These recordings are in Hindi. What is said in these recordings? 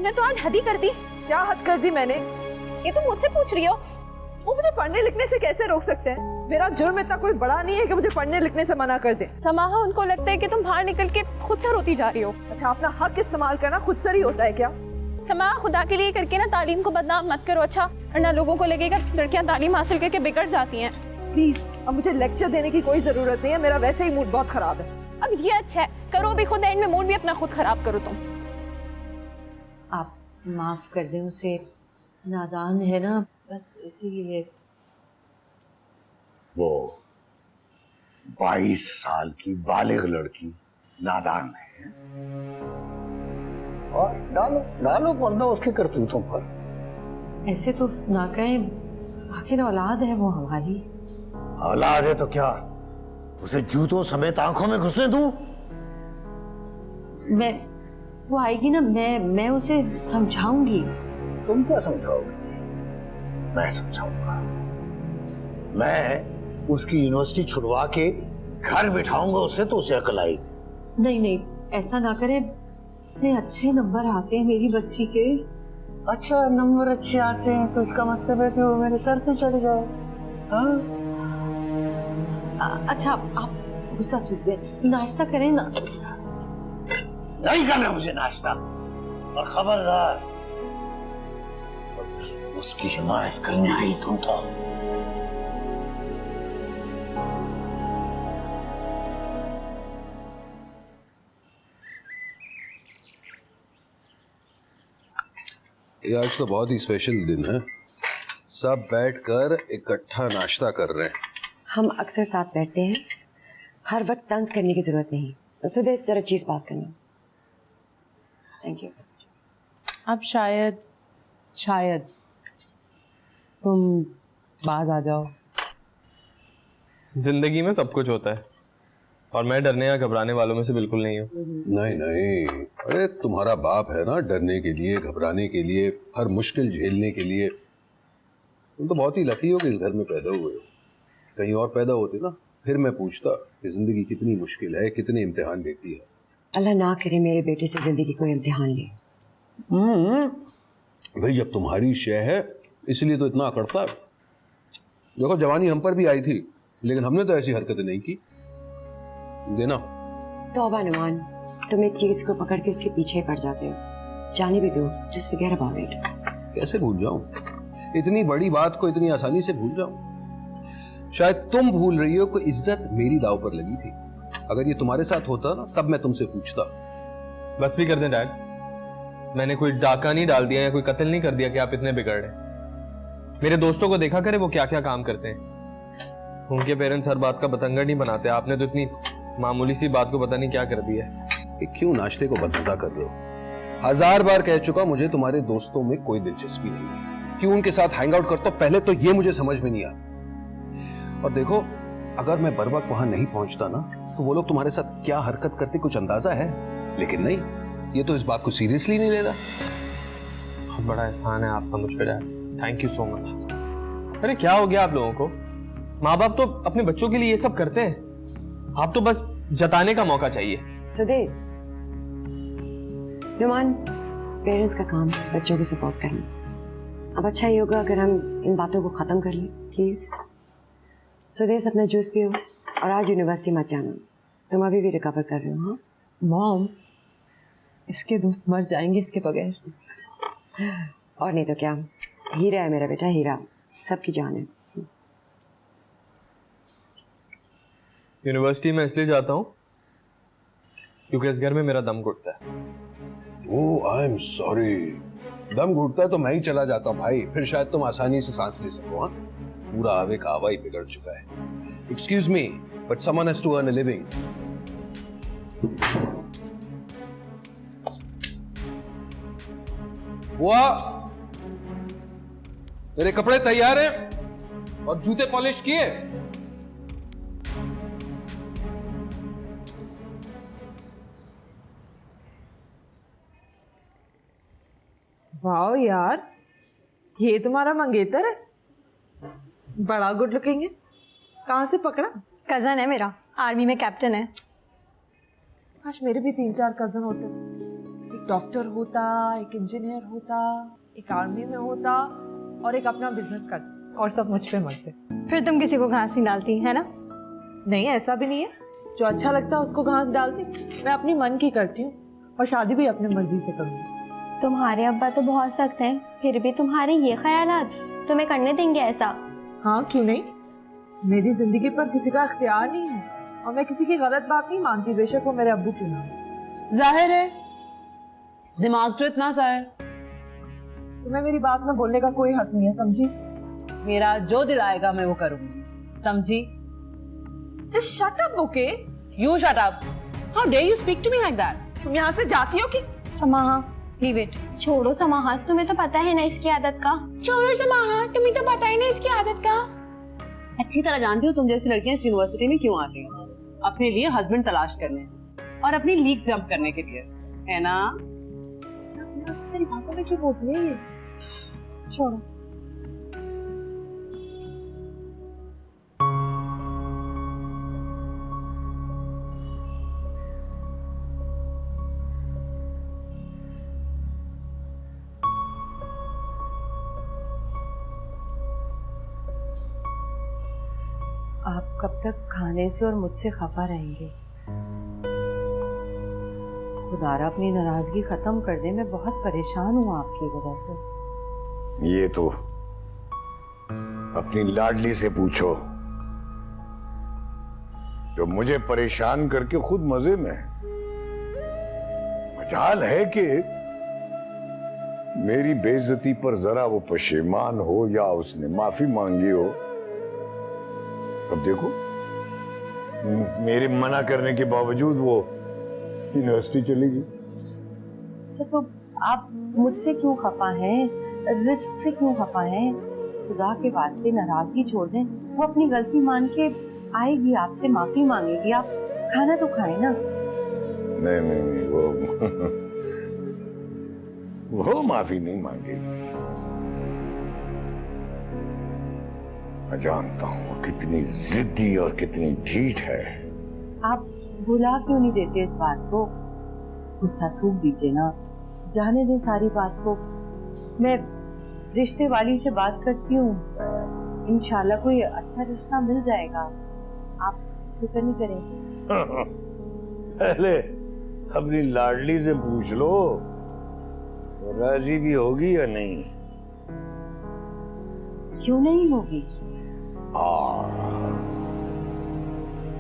तुमने तो आज हद ही कर दी। क्या हद कर दी मैंने? ये तुम मुझसे पूछ रही हो? वो मुझे पढ़ने लिखने से कैसे रोक सकते हैं? मेरा जुर्म इतना कोई बड़ा नहीं है कि मुझे पढ़ने लिखने से मना कर दे। समाहा, उनको लगता है कि तुम बाहर निकल के खुद से रोती जा रही हो। अच्छा, अपना हक इस्तेमाल करना खुद से ही होता है क्या? समाहा, खुदा के लिए करके ना तालीम को बदनाम मत करो, अच्छा? वरना लोगों को लगेगा लड़कियां तालीम हासिल करके बिगड़ जाती हैं। प्लीज, अब मुझे लेक्चर देने की कोई जरूरत नहीं है, मेरा वैसे ही मूड बहुत खराब है। अब ये अच्छा है, करो भी खुद, एंड में मूड भी अपना खुद खराब करो तुम। आप माफ कर दें, उसे नादान है ना, बस इसीलिए। वो 22 साल की बालिग लड़की नादान है और डालो पर्दा उसके करतूतों पर। ऐसे तो ना कहें, आखिर औलाद है वो हमारी। औलाद है तो क्या उसे जूतों समेत आंखों में घुसने दूं? वो आएगी ना, मैं उसे समझाऊंगी। तुम क्या समझाओगे? मैं समझाऊंगा। मैं उसकी यूनिवर्सिटी छुड़वा के घर बिठाऊंगा उसे, तो उसे अकल आएगी। नहीं, ऐसा ना करें। इतने अच्छे नंबर आते हैं मेरी बच्ची के। अच्छा, नंबर अच्छे आते हैं तो इसका मतलब है कि वो मेरे सर पे चढ़ गए। हाँ? अच्छा, आप गुस्सा थूक दें, नाश्ता करें ना। नहीं करना मुझे नाश्ता, और खबरदार उसकी हिमायत करने आई तुम तो। ये आज तो बहुत ही स्पेशल दिन है, सब बैठकर इकट्ठा नाश्ता कर रहे हैं। हम अक्सर साथ बैठते हैं, हर वक्त तंज करने की जरूरत नहीं। सुदेश, जरा चीज पास करना। Thank you. अब शायद तुम बाज आ जाओ। जिंदगी में सब कुछ होता है और मैं डरने या घबराने वालों में से बिल्कुल नहीं हूँ। नहीं, अरे तुम्हारा बाप है ना, डरने के लिए, घबराने के लिए, हर मुश्किल झेलने के लिए। तुम तो बहुत ही लकी हो कि इस घर में पैदा हुए हो। कहीं और पैदा होते ना, फिर मैं पूछता कि जिंदगी कितनी मुश्किल है, कितने इम्तिहान लेती है। अल्लाह ना करे मेरे बेटे से जिंदगी कोई इम्तिहान ले। भाई, जब तुम्हारी शय है इसलिए तो इतना अकड़ता है। देखो, जवानी हम पर भी आई थी, लेकिन हमने तो ऐसी हरकतें नहीं की। देना तौबा नुमान, तुम एक चीज को पकड़ के उसके पीछे पड़ जाते हो। जाने भी दो, जस्ट फॉरगेट अबाउट इट। कैसे भूल जाऊं? इतनी बड़ी बात को इतनी आसानी से भूल जाऊं? शायद तुम भूल रही हो कि इज्जत मेरी दाव पर लगी थी। अगर ये तुम्हारे साथ होता ना, तब मैं तुमसे पूछता। बस भी कर दें डैड, मैंने कोई डाका नहीं डाल दिया या कोई कत्ल नहीं कर दिया कि आप इतने बिगड़ रहे। मेरे दोस्तों को देखा करे वो क्या क्या काम करते हैं। उनके पेरेंट्स हर बात का बतंगड़ नहीं बनाते, आपने तो इतनी मामूली सी बात को पता नहीं क्या कर दिया है। क्यों नाश्ते को बदमजा कर रहे हो? 1000 बार कह चुका, मुझे तुम्हारे दोस्तों में कोई दिलचस्पी नहीं है। क्यों उनके साथ हैंग आउट करता, पहले तो ये मुझे समझ में नहीं आया। और देखो, अगर मैं बर वक्त वहां नहीं पहुंचता ना, तो वो लोग तुम्हारे साथ क्या हरकत करते कुछ अंदाजा है। लेकिन नहीं, ये तो इस बात को सीरियसली नहीं ले रहा। बहुत बड़ा एहसान है आपका मुझ पे dad, thank you so much. अरे क्या हो गया आप लोगों को? माँ बाप तो अपने बच्चों के लिए ये सब करते हैं, आप तो बस जताने का मौका चाहिए। सुदेश, नुमान, पेरेंट्स का काम बच्चों की सपोर्ट करना। अब अच्छा ही होगा अगर हम इन बातों को खत्म कर लें, प्लीज। सुदेश, अपना जूस पियो और आज यूनिवर्सिटी मत जाना। तुम अभी भी रिकवर कर रहे हो। हाँ मॉम, इसके दोस्त मर जाएंगे इसके बगैर। और नहीं तो क्या, हीरा है मेरा बेटा, हीरा, सबकी जान है। यूनिवर्सिटी में इसलिए जाता हूँ क्योंकि इस घर में मेरा दम घुटता है। ओह, आई एम सॉरी। दम घुटता है तो मैं ही चला जाता हूँ भाई, फिर शायद तुम आसानी से सांस ले सको। हाँ, पूरा आवे का आवा ही बिगड़ चुका है। Excuse me, but someone has to earn a living. बुआ, मेरे कपड़े तैयार हैं और जूते पॉलिश किए। वाह यार, ये तुम्हारा मंगेतर है, बड़ा गुड लुकिंग है। कहाँ से पकड़ा? कजन है मेरा, आर्मी में कैप्टन है। आज मेरे भी 3-4 कजन होते, एक एक डॉक्टर होता, एक इंजीनियर होता, एक आर्मी में होता और एक अपना बिजनेस करता, और सब मुझ पे मरते। फिर तुम किसी को घास नहीं डालती है ना? नहीं, ऐसा भी नहीं है। जो अच्छा लगता है उसको घास डालती, मैं अपनी मन की करती हूँ और शादी भी अपनी मर्जी से करूँगी। तुम्हारे अब्बा तो बहुत सख्त हैं, फिर भी तुम्हारे ये ख्यालात तुम्हें करने देंगे ऐसा? हाँ, क्यों नहीं। मेरी जिंदगी पर किसी का इख्तियार नहीं है और मैं किसी की गलत बात नहीं मानती, बेशक वो मेरे अब्बू क्यों ना हो। जाहिर है दिमाग तो इतना सा है। तुम्हें मेरी बात में बोलने का कोई हक नहीं है, समझी? मेरा जो दिल आएगा मैं वो करूंगी, समझी? Just shut up, okay? You shut up. How dare you speak to me like that? तुम यहाँ से जाती हो कि? समाहा, लीव इट। छोड़ो समाहा, तुम्हें तो पता है ना इसकी आदत का। छोड़ो समाहा, तुम्हें तो पता ही नहीं इसकी आदत का। अच्छी तरह जानती हो तुम जैसी लड़कियां इस यूनिवर्सिटी में क्यों आती हैं? अपने लिए हस्बैंड तलाश करने और अपनी लीग जंप करने के लिए, है ना? मेरी बातों में क्यों बोलती है ये? छोड़ो। आप कब तक खाने से और मुझसे खफा रहेंगे? खुदारा अपनी नाराजगी खत्म कर दे, मैं बहुत परेशान हूँ आपकी वजह से। ये तो अपनी लाडली से पूछो, जो मुझे परेशान करके खुद मजे में है। मजाल है कि मेरी बेइज्जती पर जरा वो पशेमान हो या उसने माफी मांगी हो। अब देखो, मेरे मना करने के बावजूद वो यूनिवर्सिटी चलेगी। अच्छा, तो आप मुझसे क्यों खफा हैं? रिस्क से क्यों खफा हैं? खुदा के वास्ते नाराजगी छोड़ दें। वो अपनी गलती मान के आएगी, आपसे माफी मांगेगी। आप खाना तो खाएं ना। नहीं नहीं नहीं, वो माफी नहीं मांगेगी। मैं जानता हूँ वो कितनी जिद्दी और कितनी ढीठ है। आप भुला क्यों नहीं देते इस बात को? गुस्सा थूक दीजिए ना, जाने दें सारी बात को। मैं रिश्ते वाली से बात करती हूँ, इंशाल्लाह कोई अच्छा रिश्ता मिल जाएगा। आप फिक्र नहीं करें। पहले अपनी लाडली से पूछ लो, वो राजी भी होगी या नहीं। क्यों नहीं होगी?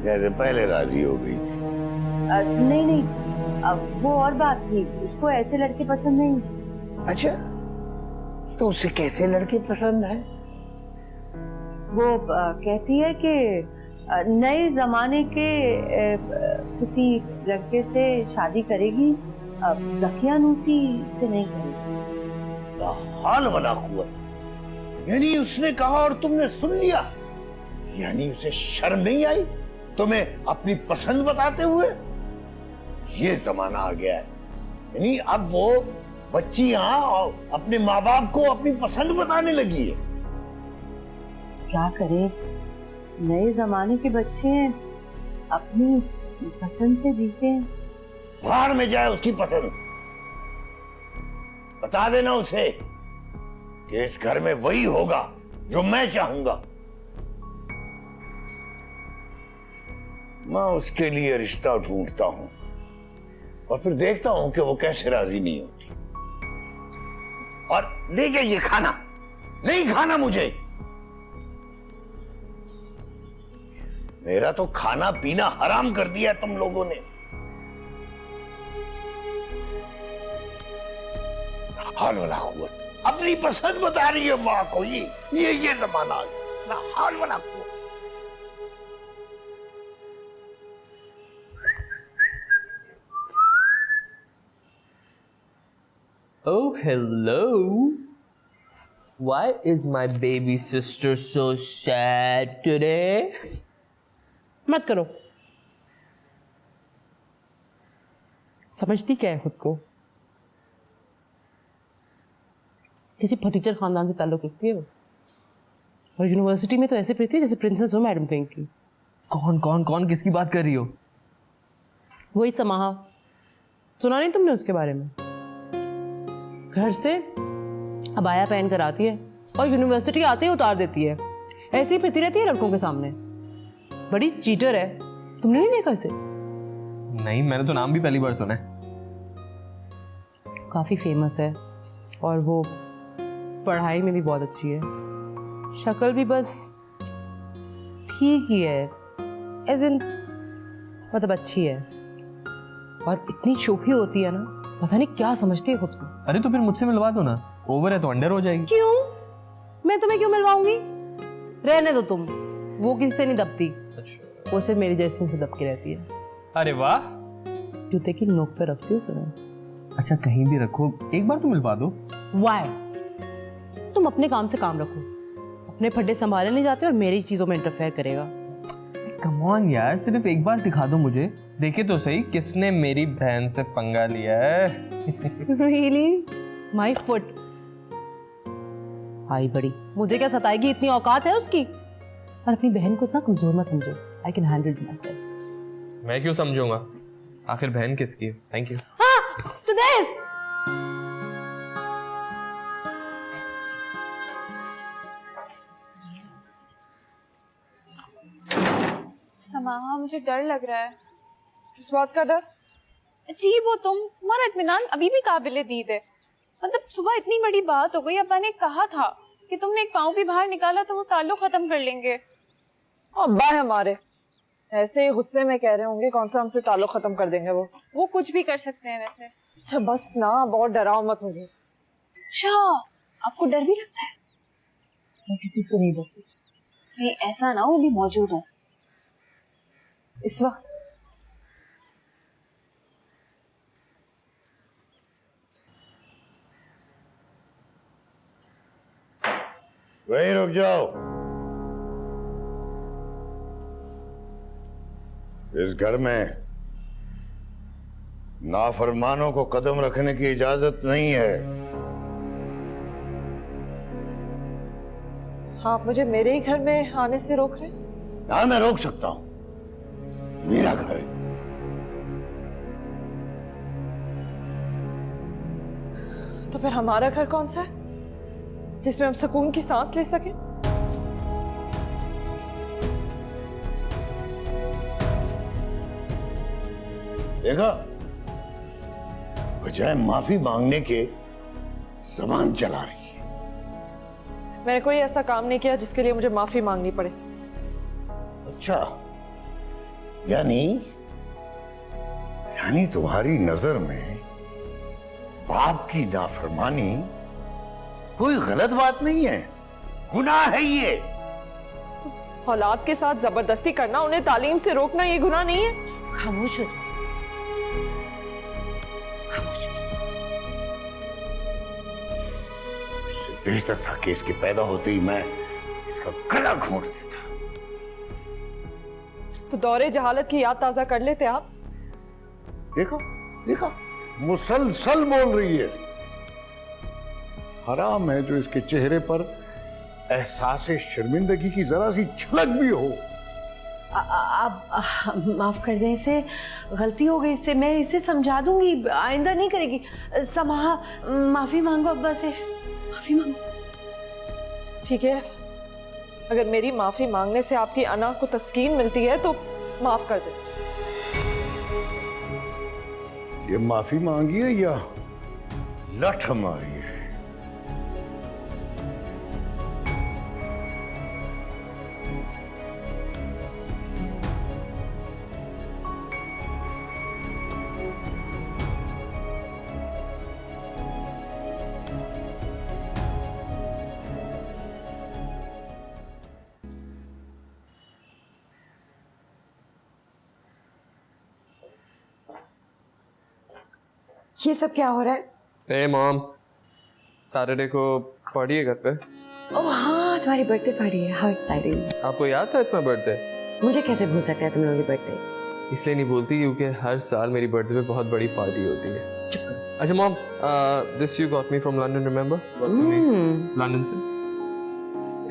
जैसे पहले राजी हो गई थी। नहीं नहीं, अब वो और बात थी। उसको ऐसे लड़के पसंद नहीं। अच्छा, तो उसे कैसे लड़के पसंद है? वो कहती है कि नए जमाने के किसी लड़के से शादी करेगी, दकियानूसी से नहीं करेगी। हाल बना हुआ, यानी उसने कहा और तुमने सुन लिया। यानी उसे शर्म नहीं आई तुम्हें अपनी पसंद बताते हुए? ये जमाना आ गया है, यानी अब वो बच्ची यहाँ अपने माँ बाप को अपनी पसंद बताने लगी है। क्या करे, नए जमाने के बच्चे हैं, अपनी पसंद से जीते हैं। बाहर में जाए उसकी पसंद। बता देना उसे कि इस घर में वही होगा जो मैं चाहूंगा। मैं उसके लिए रिश्ता ढूंढता हूं और फिर देखता हूं कि वो कैसे राजी नहीं होती। और ले जाइए खाना, नहीं खाना मुझे। मेरा तो खाना पीना हराम कर दिया तुम लोगों ने। हाल वाला हुआ, अपनी पसंद बता रही है माँ को। ये जमाना ना, हाल वाला हुआ। Oh, hello. Why is my baby sister so sad today? मत करो। समझती क्या है खुद को? किसी फटीचर खानदान से ताल्लुक रखती है वो, और यूनिवर्सिटी में तो ऐसे पढ़ती है जैसे प्रिंसेस हो मैडम कहीं की। कौन कौन कौन किसकी बात कर रही हो? वही समाहा, सुना नहीं तुमने उसके बारे में? घर से अबाया पहन कर आती है और यूनिवर्सिटी आते ही उतार देती है। ऐसे ही फिरती रहती है लड़कों के सामने। बड़ी चीटर है। तुमने नहीं देखा इसे? नहीं, मैंने तो नाम भी पहली बार सुना है। काफ़ी फेमस है और वो पढ़ाई में भी बहुत अच्छी है। शक्ल भी बस ठीक ही है, एज इन मतलब अच्छी है। और इतनी चोखी होती है ना, पता नहीं क्या समझती है खुद को। अरे तो फिर मुझसे मिलवा दो ना, ओवर है तो अंडर हो जाएगी। क्यों? मैं तुम्हें क्यों मिलवाऊंगी? रहने दो तुम, वो किसी से नहीं दबती। अच्छा। वो सिर्फ मेरी जैसी से दबकी रहती है। अरे वाह। जूते की नोक पे रखती हूँ सुनो। अच्छा कहीं भी रखो, एक बार तो मिलवा दो। वाई? तुम अपने काम से काम रखो, अपने फड्डे संभाले नहीं जाते और मेरी चीजों में इंटरफेयर करेगा। कम ऑन यार, सिर्फ एक बार दिखा दो मुझे, देखे तो सही किसने मेरी बहन से पंगा लिया है। Really? My foot. आई बड़ी, मुझे क्या सताएगी, इतनी औकात है उसकी। और अपनी बहन को इतना कमजोर मत समझो। I can handle myself. मैं क्यों समझूंगा, आखिर बहन किसकी है। Thank you. हाँ, सुदेश। समाहा, मुझे डर लग रहा है। किस बात का डर? जी वो तुम्हारा इत्मीनान अभी भी काबिले दीद है। मतलब सुबह इतनी बड़ी बात हो गई, अब्बा ने कहा था कि तुमने एक पाँव भी बाहर निकाला तो वो ताल्लुक खत्म कर लेंगे। अब्बा है हमारे, ऐसे ही गुस्से में कह रहे होंगे, कौन सा हमसे ताल्लुक खत्म कर देंगे वो कुछ भी कर सकते हैं वैसे। अच्छा बस ना, बहुत डराओ मत मुझे। अच्छा, आपको डर भी लगता है? मैं किसी से नहीं डरती। नहीं ऐसा ना वो भी मौजूद हो इस वक्त। वहीं रुक जाओ। इस घर में नाफरमानों को कदम रखने की इजाजत नहीं है। आप मुझे मेरे ही घर में आने से रोक रहे? हाँ मैं रोक सकता हूं, मेरा घर है। तो फिर हमारा घर कौन सा है जिसमें हम सुकून की सांस ले सकें? देखा, बजाय माफी मांगने के जबान चला रही है। मैंने कोई ऐसा काम नहीं किया जिसके लिए मुझे माफी मांगनी पड़े। अच्छा, यानी तुम्हारी नजर में बाप की नाफरमानी कोई गलत बात नहीं है, गुनाह है ये। तो औलाद के साथ जबरदस्ती करना, उन्हें तालीम से रोकना, ये गुनाह नहीं है? खामोश हो। इससे बेहतर था कि इसके पैदा होते ही मैं इसका गला घोंट देता। तो दौरे जहालत की याद ताजा कर लेते आप। देखो देखो, मुसलसल बोल रही है। हराम है जो इसके चेहरे पर एहसास शर्मिंदगी की जरा सी झलक भी हो। आप माफ कर दें, इसे गलती हो गई, इससे मैं इसे समझा दूंगी, आइंदा नहीं करेगी। समाहा, माफी मांगो अब्बा से, माफी मांगो। ठीक है, अगर मेरी माफी मांगने से आपकी अना को तस्कीन मिलती है तो माफ कर दें। ये माफी मांगी है या लठ मारी है? ये सब क्या हो रहा है? हे मॉम, सैटरडे को पार्टी है घर पे। ओह हाँ, तुम्हारी बर्थडे पार्टी है। How exciting. आपको याद था इट्स माय बर्थडे? मुझे कैसे भूल सकता है तुम लोगों की बर्थडे? इसलिए नहीं भूलती क्योंकि हर साल मेरी बर्थडे पे बहुत बड़ी पार्टी होती है। अच्छा mom, this you got me from London, remember? London से।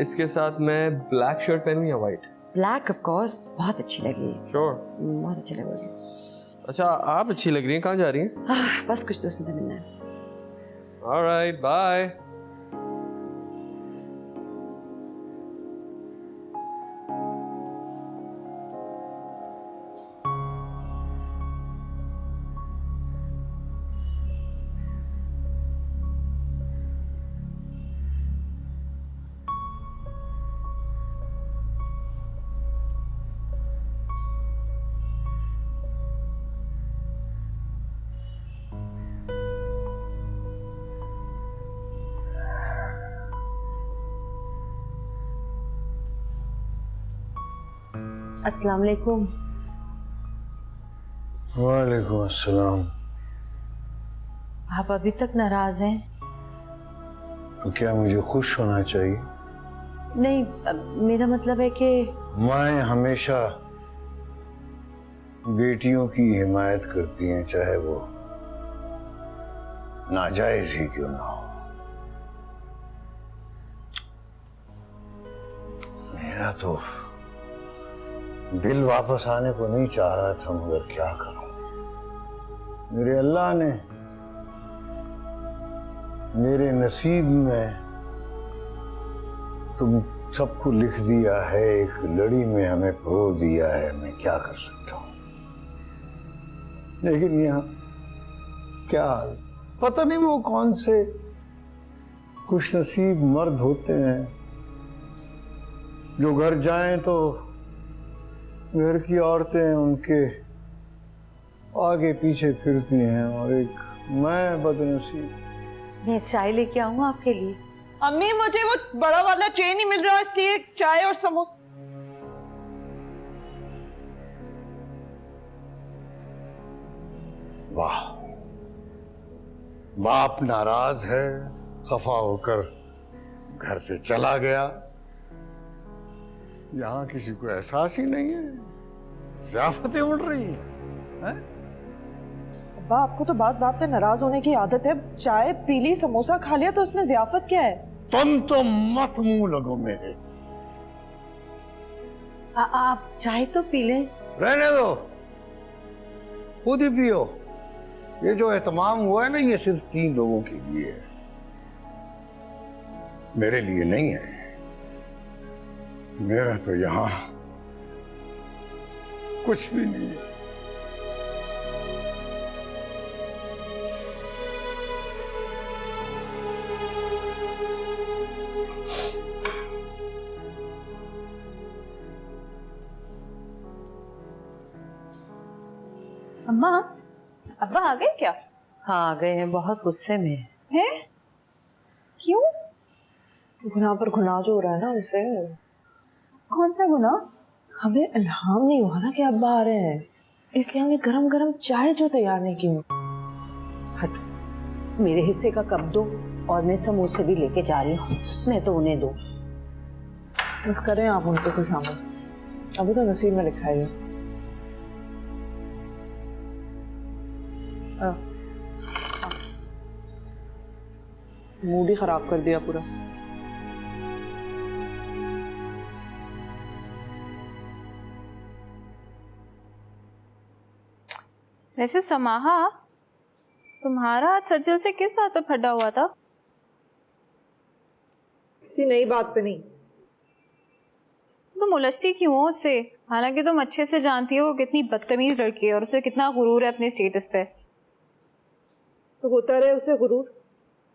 इसके साथ मैं ब्लैक शर्ट पहनूं या व्हाइट? ब्लैक ऑफ कोर्स, बहुत अच्छी लगी। श्योर? बहुत अच्छी लगोगे। अच्छा आप अच्छी लग रही हैं, कहाँ जा रही हैं? बस कुछ दोस्तों से मिलना है। Alright, bye. अस्सलाम वालेकुम। वालेकुम अस्सलाम। आप अभी तक नाराज हैं? तो क्या मुझे खुश होना चाहिए? नहीं, मेरा मतलब है कि माएँ हमेशा बेटियों की हिमायत करती हैं, चाहे वो नाजायज ही क्यों ना हो। मेरा तो दिल वापस आने को नहीं चाह रहा था, मगर क्या करूं। मेरे अल्लाह ने मेरे नसीब में तुम सबको लिख दिया है, एक लड़ी में हमें परो दिया है। मैं क्या कर सकता हूं। लेकिन यहाँ क्या, पता नहीं वो कौन से खुशनसीब मर्द होते हैं जो घर जाएं तो घर की औरतें उनके आगे पीछे फिरती हैं, और एक मैं बदनसीब। मैं चाय लेके आऊँ आपके लिए? अम्मी मुझे वो बड़ा वाला ट्रे नहीं मिल रहा, इसलिए चाय और समोसा। वाह, बाप नाराज है, खफा होकर घर से चला गया। यहाँ किसी को एहसास ही नहीं है, ज़ियाफतें उड़ रही हैं। अब्बा, आपको तो बात बात पे नाराज होने की आदत है। चाय पी ली, समोसा खा लिया, तो उसमें ज़ियाफत क्या है? तुम तो मत मुंह लगो मेरे। आप चाय तो पी लें। रहने दो, खुद ही पियो। ये जो एहतमाम हुआ है ना, ये सिर्फ 3 लोगों के लिए है, मेरे लिए नहीं है। मेरा तो यहां कुछ भी नहीं है। अम्मा, अब्बा आ गए क्या? हाँ आ गए हैं, बहुत गुस्से में हैं? क्यों? गुनाह पर गुनाह जो हो रहा है ना उनसे। कौन सा गुनाह? हमें इल्हाम नहीं हुआ ना कि अब्बा आ रहे हैं, इसलिए हमने गरम गरम चाय जो तैयार नहीं की। हट, मेरे हिस्से का कप दो, और मैं समोसे भी लेके जा रही हूँ, मैं तो उन्हें दो। बस करें आप उनको खुश आमद, अभी तो नसीब में लिखा है। मूड ही खराब कर दिया पूरा। वैसे समाहा, तुम्हारा हाथ सज्जल से किस बात पे फटा हुआ था? किसी नई बात पे नहीं। तुम उलझती क्यों हो उससे? हालांकि तुम अच्छे से जानती हो वो कितनी बदतमीज लड़की है और उसे कितना गुरूर है अपने स्टेटस पे। तो होता रहे उसे गुरूर,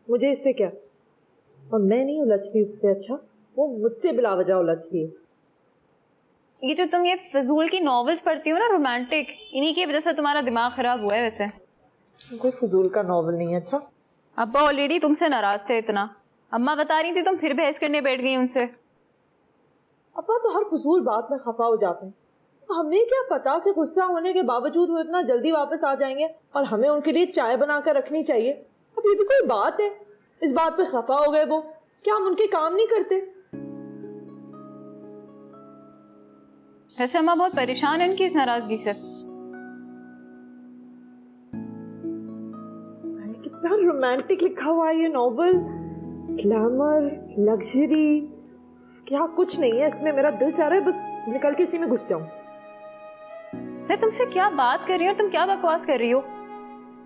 मुझे इससे क्या? और मैं नहीं उलझती उससे, अच्छा वो मुझसे बिला वजह उलझती है। ये जो तुम ये फिजूल की नॉवेल्स पढ़ती हो ना, रोमांटिक, इन्हीं की वजह से तुम्हारा दिमाग खराब हुआ है। वैसे कोई फजूल का नॉवल नहीं है। अच्छा, अब्बा ऑलरेडी तुमसे नाराज थे इतना, अम्मा बता रही थी तुम फिर बहस करने बैठ गई उनसे। अब्बा तो हर फजूल बात में खफा हो जाते हैं। हमें क्या पता कि गुस्सा होने के बावजूद वो इतना जल्दी वापस आ जाएंगे और हमें उनके लिए चाय बनाकर रखनी चाहिए। अब ये भी कोई बात है? इस बात पे खफा हो गए वो, क्या हम उनके काम नहीं करते? वैसे अम्मा बहुत परेशान है इनकी इस नाराजगी से। कितना रोमांटिक लिखा हुआ है ये नॉवल, ग्लैमर, लग्जरी, क्या कुछ नहीं है इसमें। मेरा दिल चाह रहा है बस निकल के इसी में घुस जाऊं। मैं तुमसे क्या बात कर रही हूँ, तुम क्या बकवास कर रही हो?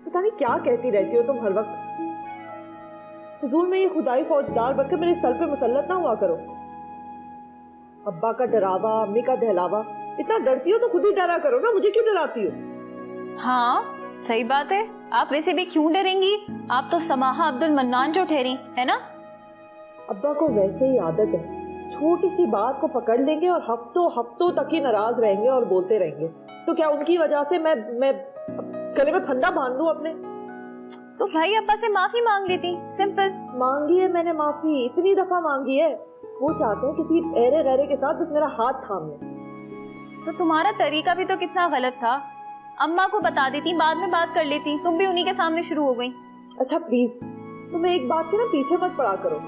पता नहीं क्या कहती रहती हो तुम हर वक्त। फजूल में ये खुदाई फौजदार बनकर मेरे सर पे मुसल्लत ना हुआ करो। अब्बा का डरावा, अम्मी का दहलावा, इतना डरती हो तो खुद ही डरा करो ना, मुझे क्यों डराती हो? हाँ सही बात है, आप वैसे भी क्यों डरेंगी, आप तो समाहा अब्दुल मन्नान जो ठहरी है ना। अब्बा को वैसे ही आदत है, छोटी सी बात को पकड़ लेंगे और हफ्तों हफ्तों तक ही नाराज रहेंगे और बोलते रहेंगे। तो क्या उनकी वजह से मैं गले में फंदा बांध लूं अपने? तो भाई अब्बा से माफी मांग लेती, सिंपल। मांगी है मैंने माफी, इतनी दफा मांगी है। वो चाहते हैं किसी ऐरे गैरे के साथ बस मेरा हाथ थाम ले। तो तुम्हारा तरीका भी तो कितना गलत था, अम्मा को बता देती, बाद में बात कर लेती, तुम भी उन्हीं के सामने शुरू हो गई। अच्छा प्लीज तुम्हें एक बात के ना पीछे मत पड़ा करो,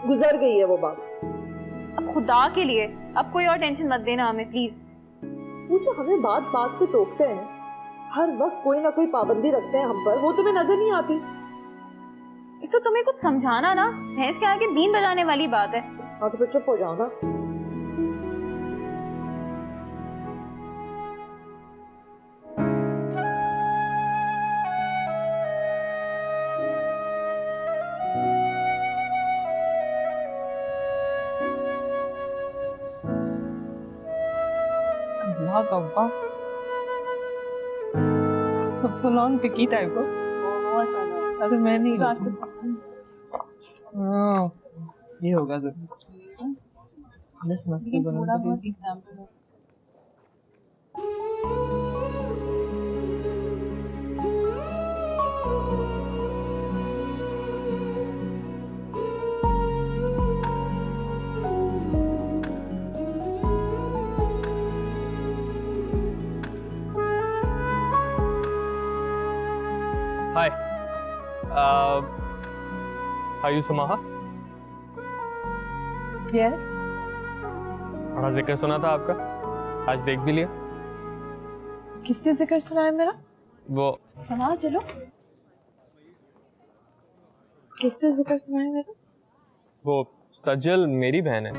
गुजर गई है वो बात। अब खुदा के लिए अब कोई और टेंशन मत देना हमें प्लीज। वो जो हमें बात बात पे टोकते हैं, हर वक्त कोई ना कोई पाबंदी रखते हैं हम पर, वो तुम्हें नजर नहीं आती? एक तो तुम्हें कुछ समझाना ना, भैंस के आगे बीन बजाने वाली बात है। हाँ तो फिर चुप हो जाओ ना। फुल ऑन पिकी टाइप हो। अरे मैं नहीं ये होगा जरूर। बस मस्ती बना दीजिए। हाय, आर यू समाहा? यस। बड़ा जिक्र सुना था आपका, आज देख भी लिया। किससे जिक्र सुना है मेरा? वो समा चलो। किससे जिक्र सुना है मेरा? वो सजल मेरी बहन है।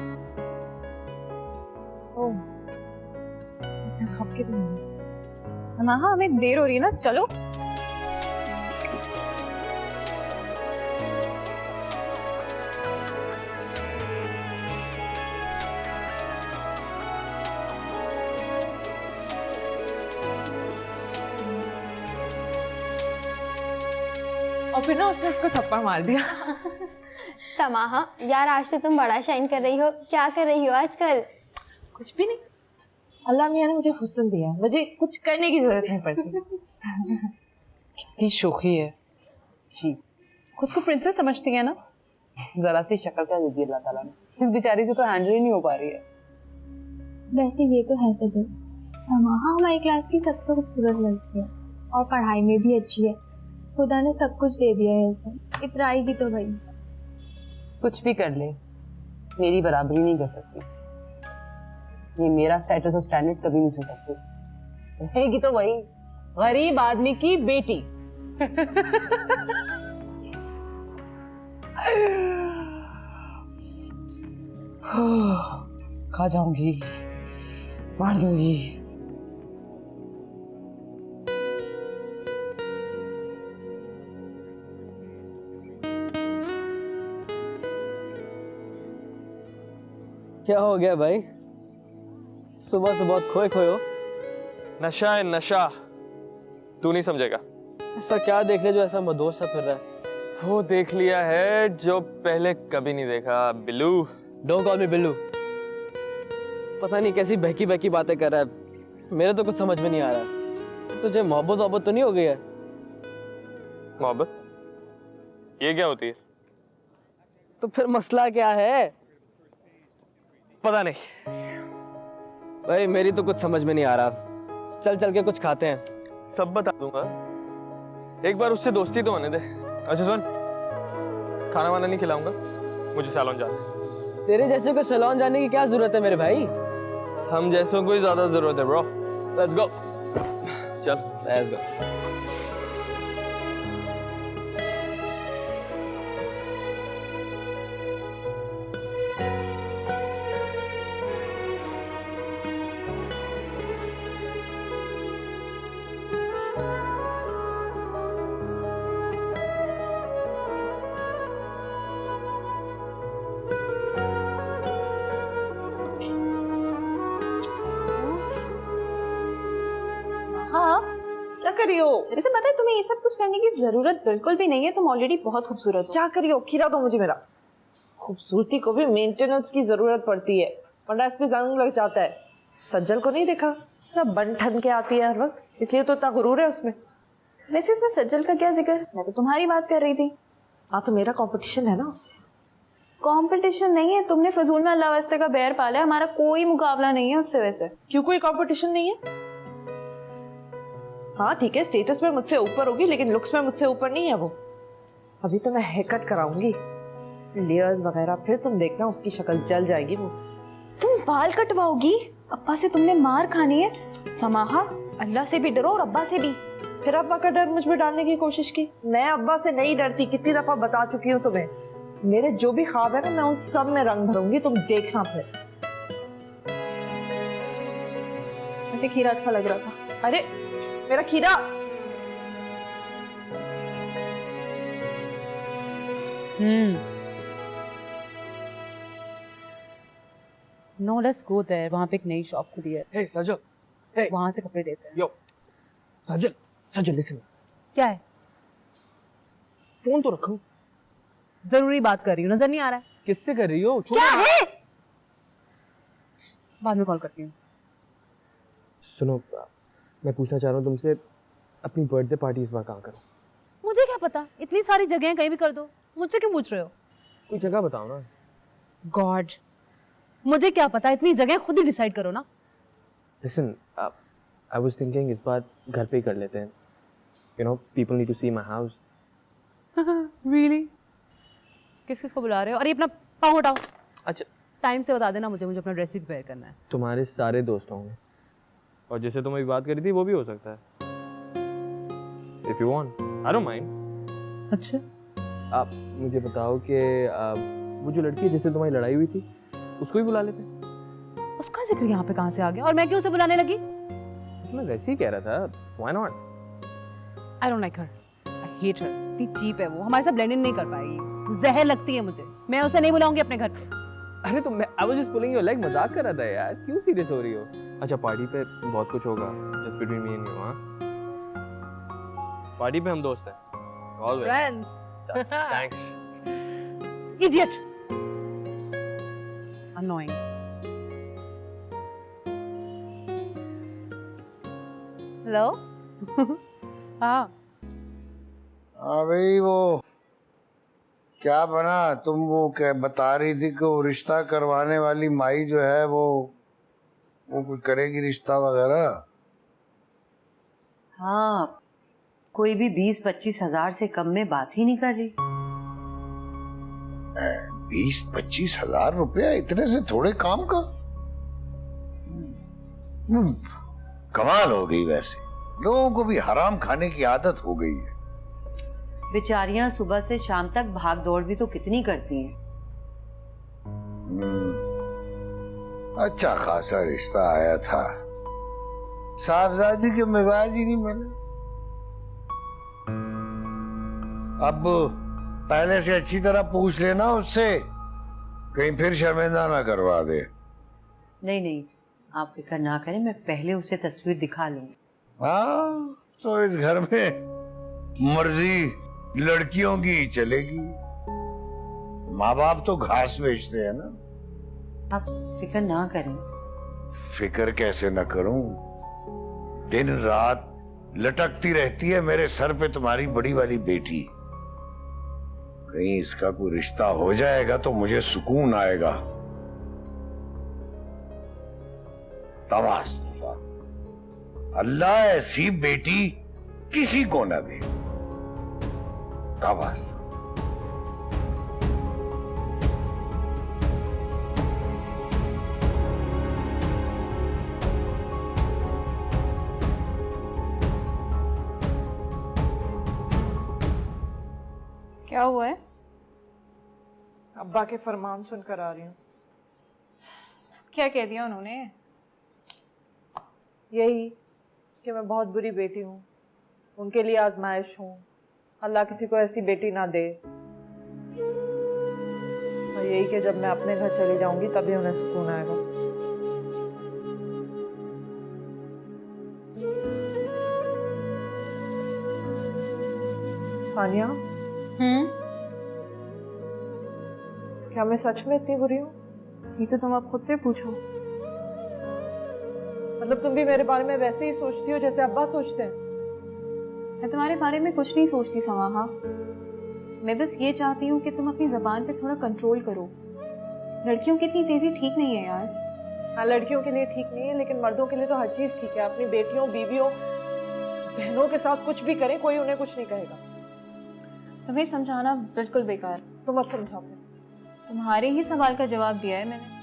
ओह, आपके समाहा हमें देर हो रही है ना, चलो। और फिर ना उसने उसको थप्पड़ मार दिया। समाहा यार आज से तुम बड़ा शाइन कर रही हो, क्या कर रही हो आजकल? कुछ भी नहीं, अल्लाह मियां ने मुझे हुस्न दिया, मुझे कुछ करने की जरूरत नहीं पड़ती। कितनी शोखी है जी, खुद को प्रिंसेस समझती है ना। जरा सी शक्ल का दे दी अल्लाह ताला ने, इस बेचारी से तो हैंडल ही नहीं हो पा रही है। वैसे ये तो है सजल, समाहा हमारी क्लास की सबसे खूबसूरत लड़की है और पढ़ाई में भी अच्छी है। खुदा ने सब कुछ दे दिया है इसे, इतराएगी तो भाई। कुछ भी कर ले, मेरी बराबरी नहीं कर सकती। ये मेरा स्टेटस और स्टैंडर्ड कभी नहीं छू सकती। रहेगी तो वही गरीब आदमी की बेटी। खा जाऊंगी, मार दूंगी। क्या हो गया भाई, सुबह सुबह खोए खोए हो? नशा है नशा, तू नहीं समझेगा। ऐसा क्या देख लिया जो ऐसा मदोश सा फिर रहा है? वो देख लिया है जो पहले कभी नहीं देखा। बिल्लू। डोंट कॉल मी बिल्लू। पता नहीं कैसी बहकी बहकी बातें कर रहा है, मेरे तो कुछ समझ में नहीं आ रहा। तुझे मोहब्बत तो नहीं हो गई है? मोहब्बत ये क्या होती है? तो फिर मसला क्या है? पता नहीं भाई, मेरी तो कुछ समझ में नहीं आ रहा। चल चल के कुछ खाते हैं। सब बता दूंगा, एक बार उससे दोस्ती तो होने दे। अच्छा सुन, खाना वाना नहीं खिलाऊंगा, मुझे सैलून जाना है। तेरे जैसे को सैलून जाने की क्या जरूरत है मेरे भाई? हम जैसों को ही ज्यादा जरूरत है ब्रो। Let's go. चल लेट्स गो। कर रही हो? वैसे पता है तुम्हें ये सब कुछ करने की जरूरत बिल्कुल भी नहीं है, तुम ऑलरेडी बहुत खूबसूरत हो। क्या कर रही हो? खीरा दो मुझे मेरा। खूबसूरती को भी मेंटेनेंस की जरूरत पड़ती है, वरना इस पे जंग लग जाता है। सज्जल को नहीं देखा, सब बन ठन के आती है हर वक्त, इसलिए तो इतना गुरूर है उसमें। वैसे इसमें सज्जल का क्या जिक्र, मैं तो तुम्हारी बात कर रही थी। हाँ तो मेरा कंपटीशन है ना उससे। कंपटीशन नहीं है, तुमने फजूल में अल्लाह वास्ते का बैर पाला है, हमारा कोई मुकाबला नहीं है उससे। वैसे क्यों कोई कंपटीशन नहीं है? हाँ ठीक है, स्टेटस में मुझसे ऊपर होगी, लेकिन लुक्स में मुझसे ऊपर नहीं है वो। अभी तो मैं हेयर कट कराऊंगी, लेयर्स वगैरह, फिर तुम देखना उसकी शक्ल जल जाएगी वो। तुम बाल कटवाओगी? अब्बा से तुमने मार खानी है। समाहा, अल्लाह से भी डरो और अब्बा से भी। फिर अब्बा का डर मुझ पे डालने की कोशिश की। मैं अब्बा से नहीं डरती, कितनी दफा बता चुकी हूँ तुम्हें। मेरे जो भी ख्वाब है ना, मैं उन सब में रंग भरूंगी, तुम देखना फिर। वैसे खीरा अच्छा लग रहा था। अरे मेरा खीरा। नो लेट्स गो देयर, वहाँ पे एक नई शॉप खुली है, हे सजल, हे वहाँ से कपड़े लेते हैं। यो सजल, सजल लिसन, क्या है? फोन तो रखो। जरूरी बात कर रही हूँ, नजर नहीं आ रहा है? किससे कर रही हो? क्या है? बाद में कॉल करती हूँ। सुनो, मैं पूछना चाह रहा हूँ तुमसे, अपनी बर्थडे पार्टी इस बार कहाँ करो? मुझे क्या पता, इतनी सारी जगह कहीं भी कर दो, मुझसे क्यों पूछ रहे हो? कोई जगह बताओ ना। गॉड, मुझे क्या पता, इतनी जगह खुद ही डिसाइड करो ना। लिसन, आई वाज थिंकिंग इस बार घर पे ही कर लेते हैं। You know, people need to see my house. Really? किस किस को बुला रहे हो? अरे अपना पाँव हटाओ। अच्छा, टाइम से बता देना मुझे अपना ड्रेस भी प्रिपेयर करना है। तुम्हारे सारे दोस्त होंगे, और जिससे तुम अभी बात करी थी वो भी हो सकता है। If you want, I don't mind. अच्छा, आप मुझे बताओ कि वो जो लड़की है जिससे तुम्हारी लड़ाई हुई थी, उसको ही बुला लेते हैं। उसका जिक्र यहाँ पे कहाँ से आ गया, और मैं क्यों उसे बुलाने लगी? मैं वैसे ही कह रहा था, why not? I don't like her, I hate her. इतनी चीप है वो, हमारे साथ ब्लेंड इन नहीं कर पाएगी, जहर लगती है मुझे। मैं उसे नहीं बुलाऊंगी अपने घर पे। अरे तो मैं I was just pulling your leg, मजाक कर रहा था यार, क्यों सीरियस हो रही हो? अच्छा, पार्टी पे बहुत कुछ होगा, just between me and you. हाँ, पार्टी पे हम दोस्त हैं, always friends. Thanks. Idiot, annoying. Hello. हाँ हाँ भाई, वो क्या बना? तुम वो क्या बता रही थी कि वो रिश्ता करवाने वाली माई जो है वो कुछ करेगी रिश्ता वगैरह? हाँ, कोई भी 20-25 हजार से कम में बात ही नहीं कर रही। 20-25 हजार रुपया इतने से थोड़े काम का? कमाल हो गई। वैसे लोगों को भी हराम खाने की आदत हो गई है। बेचारियां सुबह से शाम तक भाग दौड़ भी तो कितनी करती हैं। अच्छा खासा रिश्ता आया था, साहबजादी के मिजाज ही नहीं बने। अब पहले से अच्छी तरह पूछ लेना उससे, कहीं फिर शर्मिंदा ना करवा दे। नहीं नहीं, आप फिक्र ना करें, मैं पहले उसे तस्वीर दिखा लूंगी। हाँ, तो इस घर में मर्जी लड़कियों की ही चलेगी। माँ बाप तो घास बेचते हैं ना। आप फिक्र ना करें। फिक्र कैसे न करूं? दिन रात लटकती रहती है मेरे सर पे तुम्हारी बड़ी वाली बेटी। कहीं इसका कोई रिश्ता हो जाएगा तो मुझे सुकून आएगा। तबास अल्लाह ऐसी बेटी किसी को न दे। तबास क्या हुआ है? अब्बा के फरमान सुनकर आ रही हूँ। क्या कह दिया उन्होंने? यही कि मैं बहुत बुरी बेटी हूँ, उनके लिए आजमाइश हूँ, अल्लाह किसी को ऐसी बेटी ना दे। और यही कि जब मैं अपने घर चली जाऊंगी तभी उन्हें सुकून आएगा। तानिया, क्या मैं सच में इतनी बुरी हूँ? ये तो तुम अब खुद से पूछो। मतलब तुम भी मेरे बारे में वैसे ही सोचती हो जैसे अब्बा सोचते हैं? मैं तुम्हारे बारे में कुछ नहीं सोचती समाहा। मैं बस ये चाहती हूँ कि तुम अपनी जबान पे थोड़ा कंट्रोल करो। लड़कियों की इतनी तेजी ठीक नहीं है यार। हाँ, लड़कियों के लिए ठीक नहीं है, लेकिन मर्दों के लिए तो हर चीज ठीक है। अपनी बेटियों, बीवियों, बहनों के साथ कुछ भी करें, कोई उन्हें कुछ नहीं कहेगा। तुम्हें समझाना बिल्कुल बेकार। तुम मत समझाओ। तुम्हारे ही सवाल का जवाब दिया है मैंने।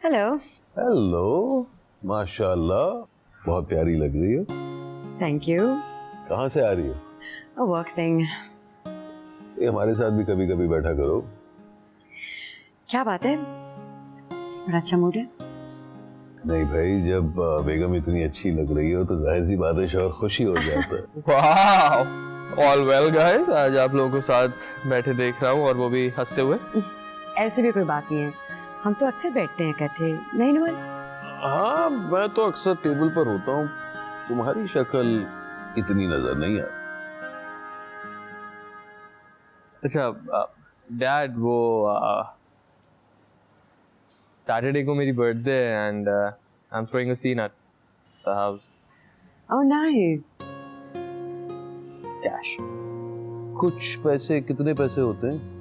हेलो। हेलो, माशाल्लाह, बहुत प्यारी लग रही हो। Thank you. कहाँ से आ रही हो? Work thing. ये हमारे साथ भी कभी कभी बैठा करो। क्या बात है, बड़ा अच्छा मूड है? नहीं भाई, जब बेगम इतनी अच्छी लग रही हो तो जाहिर सी बात है शौहर खुशी हो जाता है। वाह, ऑल वेल गाइस, आज आप लोगों के साथ बैठे देख रहा हूँ और वो भी हंसते हुए। ऐसे भी कोई बात नहीं है, हम तो अक्सर बैठते हैं इकट्ठे, नहीं नूर? हाँ, मैं तो अक्सर टेबल पर होता हूँ, तुम्हारी शक्ल इतनी नजर नहीं आती। अच्छा डैड, वो सैटरडे को मेरी बर्थडे है and I am throwing a scene at the house. Oh nice. Cash. कुछ पैसे, कितने पैसे होते हैं?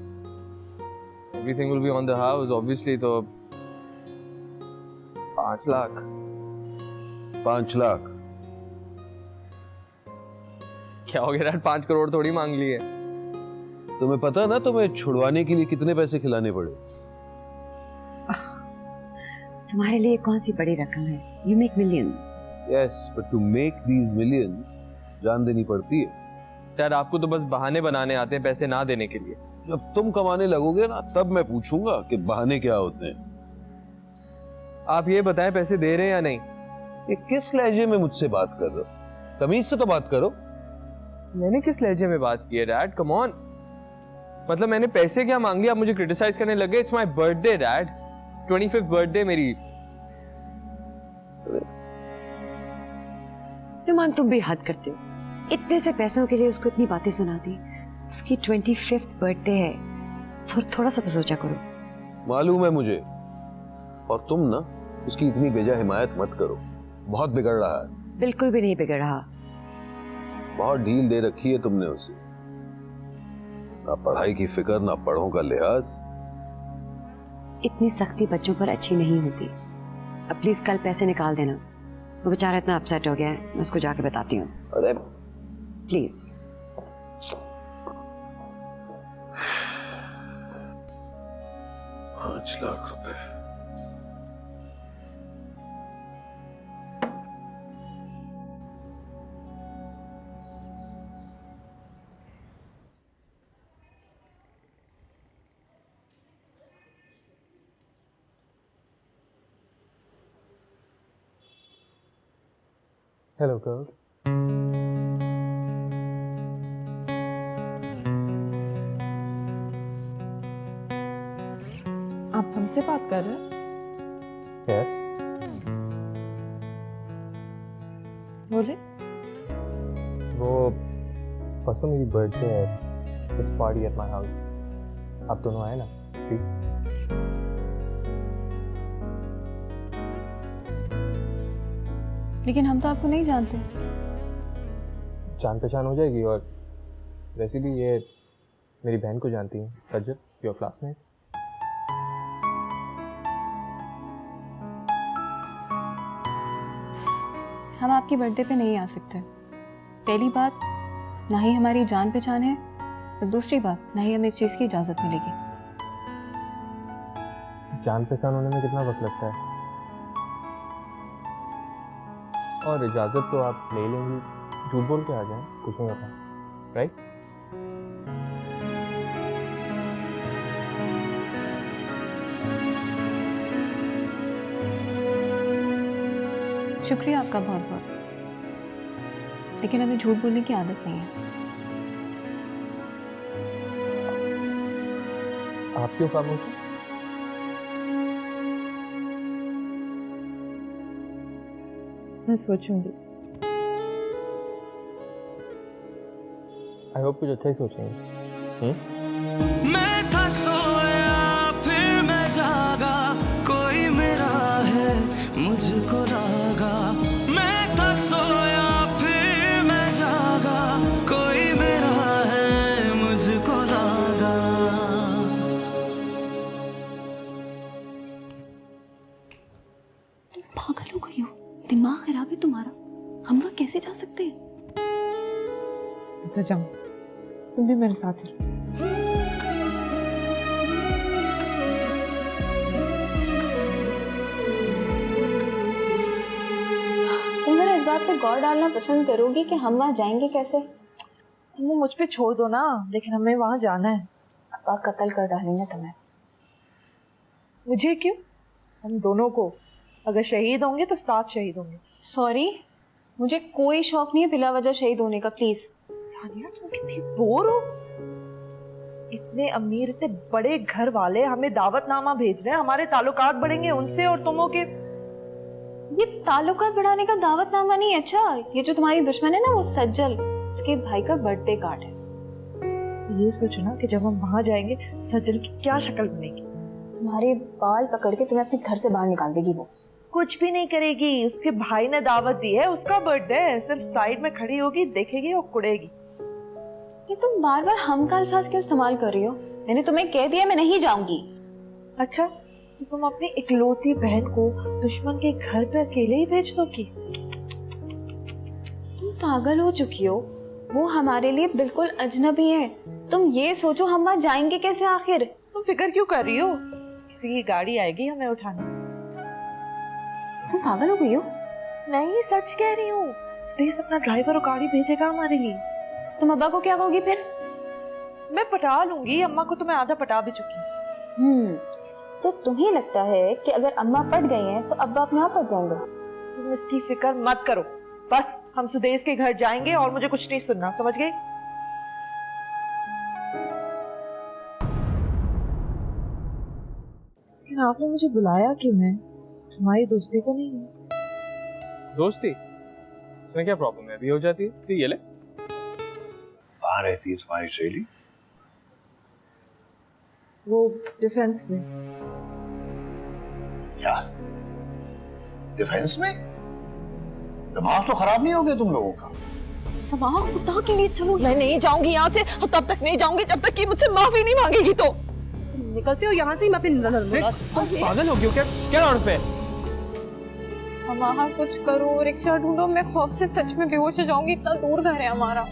Everything will be on the house obviously, तो 5 लाख। 5 लाख? क्या हो गया डैड, 5 करोड़ थोड़ी मांग ली है। तुम्हें पता है ना तुम्हें छुड़वाने के लिए कितने पैसे खिलाने पड़े? तुम्हारे लिए कौन सी बड़ी रकम है? You make millions. Yes, but to make these millions जान देनी पड़ती है। डैड, आपको तो बस बहाने बनाने आते हैं पैसे ना देने के लिए। जब तुम कमाने लगोगे ना, तब मैं पूछूंगा कि बहाने क्या होते हैं। आप ये बताएं, पैसे दे रहे हैं या नहीं? ये किस लहजे में मुझसे बात कर रहे हो? तमीज से तो बात करो। मैंने किस लहजे में बात की है डैड? कम ऑन, मतलब मैंने पैसे क्या मांग लिया, आप मुझे क्रिटिसाइज करने लगे? It's my birthday dad, 25th birthday मेरी। नुमान, तुम भी हद करते हो। इतने से पैसों के लिए उसको इतनी बातें सुना दी। उसकी 25th बर्थडे है, थोड़ा सा तो सोचा करो। मालूम है मुझे, और तुम ना उसकी इतनी बेजा हिमायत मत करो, बहुत बिगड़ रहा है। बिल्कुल भी नहीं बिगड़ रहा। बहुत ढील दे रखी है तुमने उसे, ना पढ़ाई की फिक्र, ना पढ़ों का लिहाज। इतनी सख्ती बच्चों पर अच्छी नहीं होती। अब प्लीज कल पैसे निकाल देना। वो बेचारा इतना अपसेट हो गया है, मैं उसको जाके बताती हूँ। अरे प्लीज। $5 लाख। Hello girls. आप हमसे बात कर रहे हैं? यस। बोलिए। वो परसों मेरी बर्थडे है, it's party at my house. आप दोनों आए ना प्लीज। लेकिन हम तो आपको नहीं जानते। जान पहचान हो जाएगी, और वैसे भी ये मेरी बहन को जानती हैं, सज्जद, योर क्लासमेट। हम आपकी बर्थडे पे नहीं आ सकते। पहली बात, ना ही हमारी जान पहचान है, और दूसरी बात, ना ही हमें इस चीज़ की इजाज़त मिलेगी। जान पहचान होने में कितना वक्त लगता है, और इजाज़त तो आप ले लेंगी, झूठ बोल के आ जाएं, कुछ नहीं होता, राइट? शुक्रिया आपका बहुत बहुत, लेकिन हमें झूठ बोलने की आदत नहीं है। आप क्यों खामोश हैं? मैं सोचूंगी। आई होप कुछ अच्छा ही सोचेंगे। मैं था सोया फिर मैं जागा, कोई मेरा है मुझको लागा। मैं था सोया फिर मैं जागा, कोई मेरा है मुझको लागा। पागल हो गई हो, दिमाग खराब है तुम्हारा। हम वहाँ कैसे जा सकते हैं? तो जाओ, तुम भी मेरे साथ रहो। तुम जरा इस बात पे गौर डालना पसंद करोगी कि हम वहाँ जाएंगे कैसे? तुम मुझ पे छोड़ दो ना, लेकिन हमें वहां जाना है। अब कत्ल कर डालेंगे तुम्हें। मुझे क्यों? हम दोनों को। अगर शहीद होंगे तो साथ शहीद होंगे। सॉरी, मुझे कोई शौक नहीं है बिला वजह शहीद होने का, प्लीज। सानिया तुम कितनी बोर हो। इतने अमीर, इतने बड़े घर वाले हमें दावतनामा भेज रहे हैं, हमारे ताल्लुकात बढ़ेंगे उनसे और तुम हो के। ये ताल्लुकात बढ़ाने का दावतनामा नहीं है। अच्छा, ये जो तुम्हारी दुश्मन है ना, वो सज्जल, उसके भाई का बर्थडे कार्ड है। ये सोचो ना कि जब हम वहां जाएंगे सज्जल की क्या शक्ल बनेगी। तुम्हारे बाल पकड़ के तुम्हें अपने घर से बाहर निकाल देगी वो। कुछ भी नहीं करेगी, उसके भाई ने दावत दी है, उसका बर्थडे है। सिर्फ साइड में खड़ी होगी, देखेगी और कुड़ेगी। ये तुम बार बार हम का अल्फाज क्यों इस्तेमाल कर रही हो? मैंने तुम्हें कह दिया मैं नहीं जाऊंगी। अच्छा, तो तुम अपनी इकलौती बहन को दुश्मन के घर पे अकेले ही भेज दोगी? तुम पागल हो चुकी हो, वो हमारे लिए बिल्कुल अजनबी है। तुम ये सोचो हम वहाँ जाएंगे कैसे आखिर? तुम फिक्र क्यों कर रही हो? किसी की गाड़ी आएगी हमें उठाने। तुम पागल हो गई हो? नहीं, सच कह रही हूँ। सुदेश अपना ड्राइवर और गाड़ी भेजेगा हमारे लिए। तुम अब्बा को क्या कहोगी फिर? मैं पटा लूंगी। अम्मा को तो मैं आधा पटा भी चुकी हूँ। तो तुम्हें लगता है कि अगर अम्मा पट गई हैं तो अब्बा अपने आप पट जाएंगे? तुम इसकी फिक्र मत करो। बस हम सुदेश के घर जाएंगे और मुझे कुछ नहीं सुनना, समझ गई? लेकिन आपने मुझे बुलाया क्यों है? हमारी दोस्ती तो नहीं है। दोस्ती? इसमें क्या प्रॉब्लम है? अभी हो जाती है। फिर ये ले। कहाँ रहती है तुम्हारी सहेली? वो डिफेंस में। क्या डिफेंस में? दिमाग तो खराब नहीं हो गया तुम लोगों का? समाह खुदा के लिए चलो। मैं नहीं जाऊंगी यहाँ से, और तब तक नहीं जाऊंगी जब तक कि मुझसे माफी नहीं मांगेगी। तो निकलते हो यहाँ से ही, मैं अपनी पागल हो गई हो क्या? क्या लौट पे? समाहा कुछ करो, रिक्शा ढूंढो। मैं खौफ से सच में बेहोश हो जाऊंगी, इतना दूर घर है हमारा।